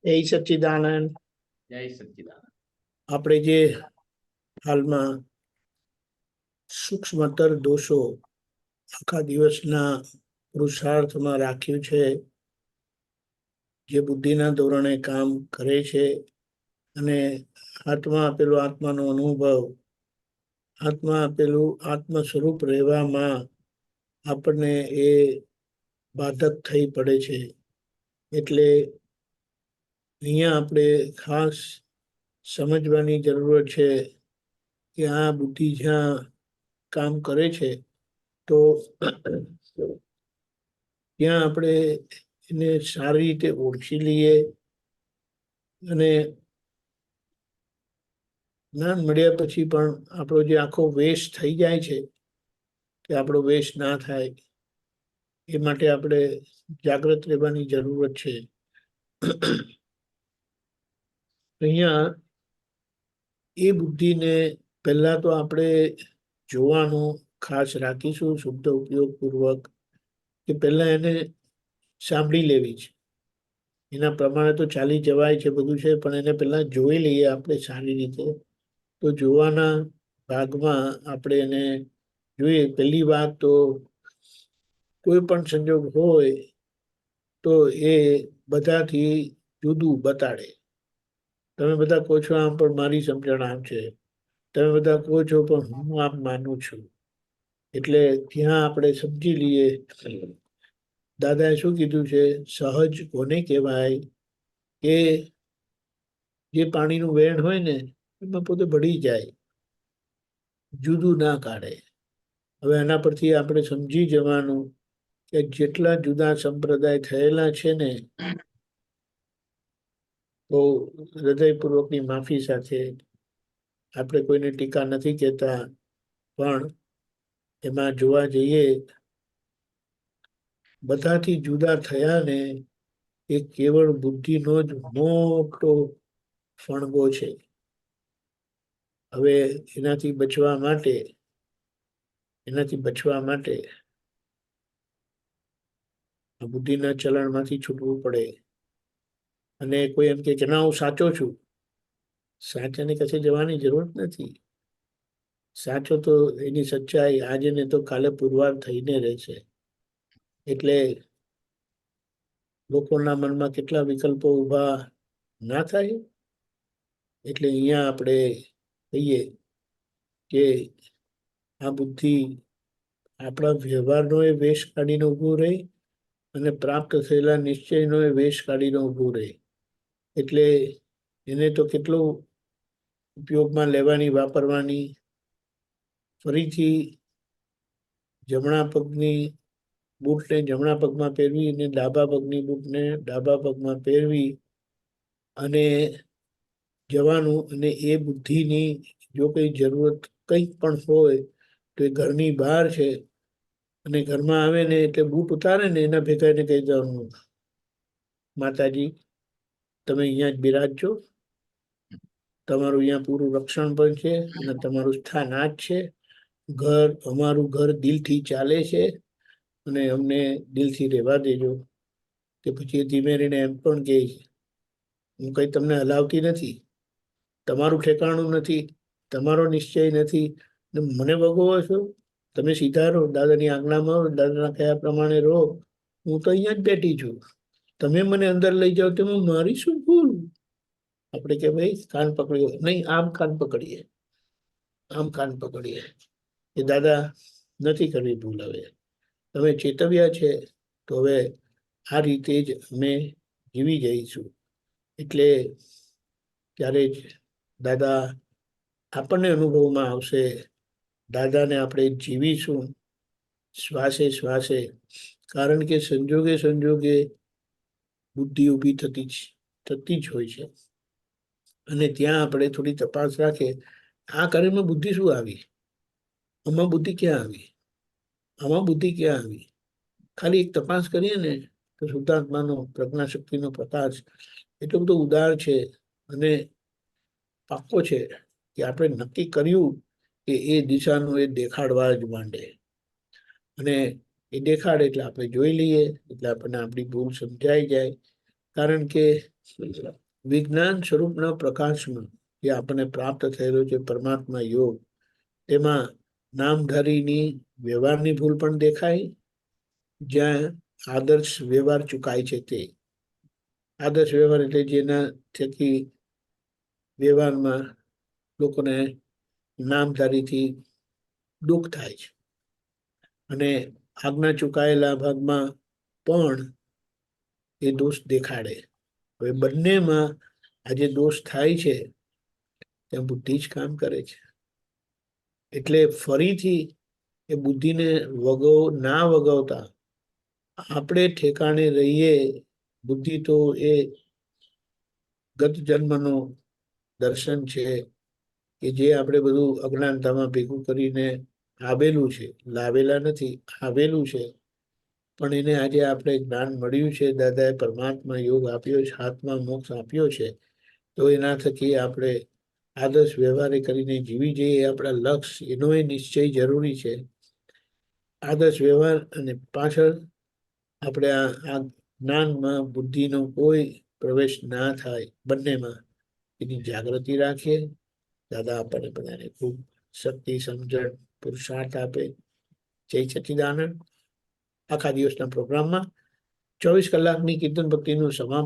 જય સચ્ચિદાનંદ. જય સચ્ચિદાનંદ. આપણે જે હાલમાં સૂક્ષ્મતર દોષો આખા દિવસના પુરુષાર્થમાં રાખ્યું છે, જે બુદ્ધિના ધોરણે કામ કરે છે, અને આત્મા આપેલો આત્માનો અનુભવ, આત્મા આપેલું આત્મ સ્વરૂપ રહેવામાં આપણને એ બાધક થઈ પડે છે. એટલે અહીંયા આપણે ખાસ સમજવાની જરૂરત છે કે આ બુદ્ધિ જ્યાં કામ કરે છે તો ત્યાં આપણે એને સારી રીતે ઓળખી લઈએ, અને જ્ઞાન મળ્યા પછી પણ આપણો જે આખો વેશ થઈ જાય છે કે આપણો વેશ ના થાય એ માટે આપણે જાગૃત રહેવાની જરૂરત છે. અહીંયા એ બુદ્ધિને પહેલા તો આપણે જોવાનું ખાસ રાખીશું, શુદ્ધ ઉપયોગપૂર્વક, કે પહેલા એને સાંભળી લેવી છે. એના પ્રમાણે તો ચાલી જવાય છે, બધું છે, પણ એને પહેલા જોઈ લઈએ આપણે સારી રીતે. તો જોવાના ભાગમાં આપણે એને જોઈએ. પહેલી વાત તો કોઈ પણ સંજોગ હોય તો એ બધાથી જુદું બતાડે. તમે બધા કહો છો આમ, પણ મારી સમજણ આમ છે. તમે બધા કહો છો પણ હું આમ માનું છું. એટલે ત્યાં આપણે સમજી લઈએ. દાદાએ શું કીધું છે? સહજ કોને કહેવાય? કે જે પાણીનું વહેણ હોય ને એમાં પોતે ભળી જાય, જુદું ના કાઢે. હવે એના પરથી આપણે સમજી જવાનું કે જેટલા જુદા સંપ્રદાય થયેલા છે ને, તો હૃદયપૂર્વકની માફી સાથે, આપણે કોઈને ટીકા નથી કહેતા, પણ એમાં જોવા જઈએ બધાથી જુદા થયા ને એ કેવળ બુદ્ધિનો જ મોટો ફણગો છે. હવે એનાથી બચવા માટે બુદ્ધિના ચલણમાંથી છૂટવું પડે. અને કોઈ એમ કે ના હું સાચો છું, સાચાને કશે જવાની જરૂર નથી. સાચો તો એની સચ્ચાઈ આજે ને તો કાલે પુરવાર થઈને રહેશે. એટલે લોકોના મનમાં કેટલા વિકલ્પો ઊભા ના થાય. એટલે અહીંયા આપણે કહીએ કે આ બુદ્ધિ આપણા વ્યવહારનો એ વેશ કાઢીને ઊભું રહે, અને પ્રાપ્ત થયેલા નિશ્ચયનો એ વેશ કાઢીને ઊભું રહે. એટલે એને તો કેટલું ઉપયોગમાં લેવાની, વાપરવાની. ફરીથી જમણા પગની બૂટને જમણા પગમાં પહેરવી, અને ડાબા પગની બૂટને ડાબા પગમાં પહેરવી અને જવાનું. અને એ બુદ્ધિની જો કઈ જરૂરત કંઈક પણ હોય તો એ ઘરની બહાર છે, અને ઘરમાં આવે ને એટલે બૂટ ઉતારે ને એના ભેગા એને કહી દેવાનું, માતાજી તમે અહીંયા જ બિરાજજો, તમારું અહીંયા પૂરું રક્ષણ પણ છે, અને તમારું સ્થાન આ જ છે. અમારું ઘર દિલથી ચાલે છે, અને અમને દિલથી રહેવા દેજો. કે પછી ધીમે રહીને એમ પણ કહે, હું કઈ તમને હલાવતી નથી, તમારું ઠેકાણું નથી, તમારો નિશ્ચય નથી, ને મને ભોગવો છો. તમે સીધા રહો, દાદાની આજ્ઞામાં રહો, દાદાના કયા પ્રમાણે રહો. હું તો અહીંયા જ બેઠી છું, તમે મને અંદર લઈ જાઓ તો મારી શું ભૂલ? આપણે કે ભાઈ કાન પકડ્યો નહીં, આમ કાન પકડીએ, આમ કાન પકડીએ કે દાદા નથી કરવી ભૂલ. હવે તમે ચેતવ્યા છે તો હવે આ રીતે જ અમે જીવી જઈશું. એટલે ત્યારે જ દાદા આપણને અનુભવમાં આવશે. દાદાને આપણે જીવીશું શ્વાસે શ્વાસે. કારણ કે સંજોગે બુદ્ધિ ઊભી થતી જ હોય છે. અને ત્યાં આપણે થોડી તપાસ રાખીએ, આ કાર્યમાં બુદ્ધિ શું આવી, આમાં બુદ્ધિ ક્યાં આવી, આમાં બુદ્ધિ ક્યાં આવી. ખાલી એક તપાસ કરીએ ને તો શુદ્ધાત્માનો પ્રજ્ઞાશક્તિનો પ્રકાશ એટલો બધો ઉદાર છે અને પાક્કો છે કે આપણે નક્કી કર્યું કે એ દિશાનું એ દેખાડવા જ માંડે. અને એ દેખાડે એટલે આપણે જોઈ લઈએ, એટલે આપણને આપણી ભૂલ સમજાઈ જાય. કારણ કે વિજ્ઞાન સ્વરૂપના પ્રકાશમાં જે આપણને પ્રાપ્ત થયેલો છે પરમાત્મા યોગ, તેમાં નામધારીની વ્યવહારની ભૂલ પણ દેખાય, જ્યાં આદર્શ વ્યવહાર ચુકાય છે તે. આદર્શ વ્યવહાર એટલે જેના થકી વ્યવહારમાં લોકોને નામધારીથી દુઃખ થાય છે, અને આજ્ઞા ચુકાયેલા ભાગમાં પણ એ દોષ દેખાડે. હવે બંનેમાં આ જે દોષ થાય છે ત્યાં બુદ્ધિ જ કામ કરે છે. એટલે ફરીથી એ બુદ્ધિને ના વગાવતા આપણે ઠેકાણે રહીએ. બુદ્ધિ તો એ ગત જન્મનું દર્શન છે કે જે આપણે બધું અજ્ઞાનતામાં ભેગું કરીને આવેલું છે, લાવેલા નથી, આવેલું છે. પણ એને આજે આપણે જ્ઞાન મળ્યું છે, દાદાએ પરમાત્મા યોગ આપ્યો છે, આત્મા મોક્ષ આપ્યો છે, તો એના થકી આપણે આદર્શ વ્યવહાર કરીને જીવી જઈએ. આપણા લક્ષ્ય એનો એ નિશ્ચય જરૂરી છે. આદર્શ વ્યવહાર અને પાછળ આપણે આ જ્ઞાનમાં બુદ્ધિનો કોઈ પ્રવેશ ના થાય, બંનેમાં એની જાગૃતિ રાખીએ. દાદા આપણને બધાને ખૂબ શક્તિ, સમજણ, પુરુષાર્થ આપે. જય સચ્ચિદાનંદ. આખા દિવસના પ્રોગ્રામમાં 24 કલાકની કીર્તન ભક્તિનું સમાપન